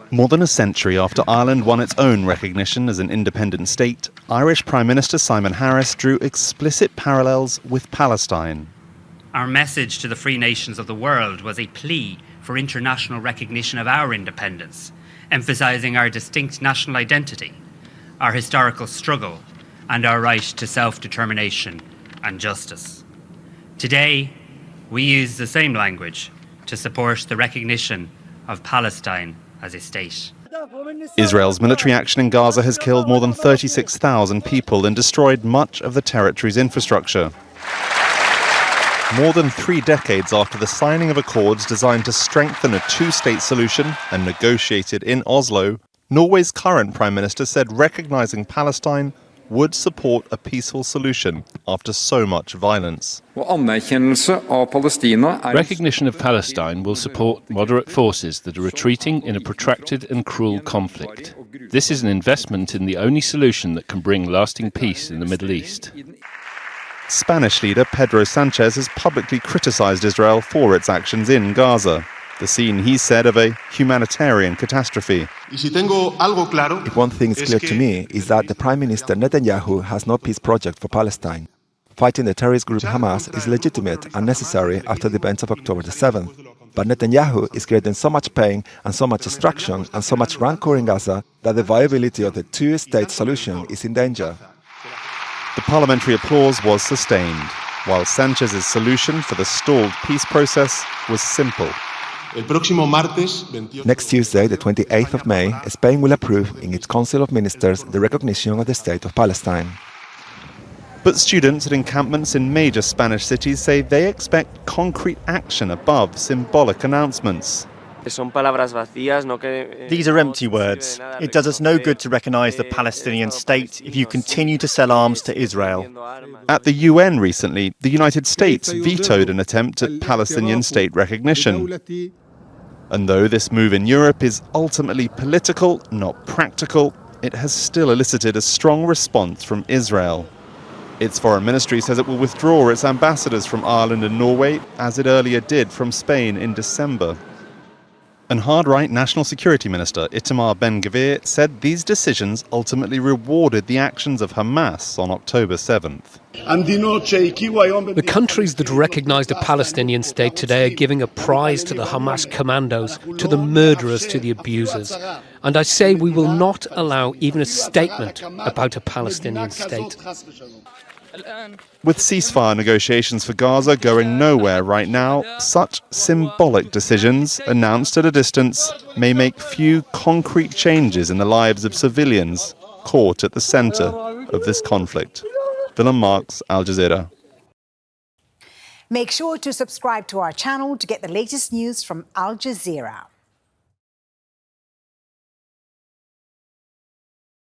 More than a century after Ireland won its own recognition as an independent state, Irish Prime Minister Simon Harris drew explicit parallels with Palestine. Our message to the free nations of the world was a plea for international recognition of our independence, emphasising our distinct national identity, our historical struggle, and our right to self-determination and justice. Today, we use the same language to support the recognition of Palestine as a state. Israel's military action in Gaza has killed more than 36,000 people and destroyed much of the territory's infrastructure. More than 3 decades after the signing of accords designed to strengthen a two-state solution and negotiated in Oslo, Norway's current Prime Minister said recognising Palestine would support a peaceful solution after so much violence. Recognition of Palestine will support moderate forces that are retreating in a protracted and cruel conflict. This is an investment in the only solution that can bring lasting peace in the Middle East. Spanish leader Pedro Sanchez has publicly criticised Israel for its actions in Gaza. The scene, he said, of a humanitarian catastrophe. If one thing is clear to me, is that the Prime Minister Netanyahu has no peace project for Palestine. Fighting the terrorist group Hamas is legitimate and necessary after the events of October the 7th. But Netanyahu is creating so much pain and so much destruction and so much rancor in Gaza that the viability of the two-state solution is in danger. The parliamentary applause was sustained, while Sanchez's solution for the stalled peace process was simple. Next Tuesday, the 28th of May, Spain will approve in its Council of Ministers the recognition of the State of Palestine. But students at encampments in major Spanish cities say they expect concrete action above symbolic announcements. These are empty words. It does us no good to recognise the Palestinian state if you continue to sell arms to Israel. At the UN recently, the United States vetoed an attempt at Palestinian state recognition. And though this move in Europe is ultimately political, not practical, it has still elicited a strong response from Israel. Its foreign ministry says it will withdraw its ambassadors from Ireland and Norway, as it earlier did from Spain in December. And hard-right National Security Minister Itamar Ben-Gvir said these decisions ultimately rewarded the actions of Hamas on October 7th. The countries that recognise the Palestinian state today are giving a prize to the Hamas commandos, to the murderers, to the abusers. And I say we will not allow even a statement about a Palestinian state. With ceasefire negotiations for Gaza going nowhere right now, such symbolic decisions, announced at a distance, may make few concrete changes in the lives of civilians caught at the centre of this conflict. Willem, Marx, Al Jazeera. Make sure to subscribe to our channel to get the latest news from Al Jazeera.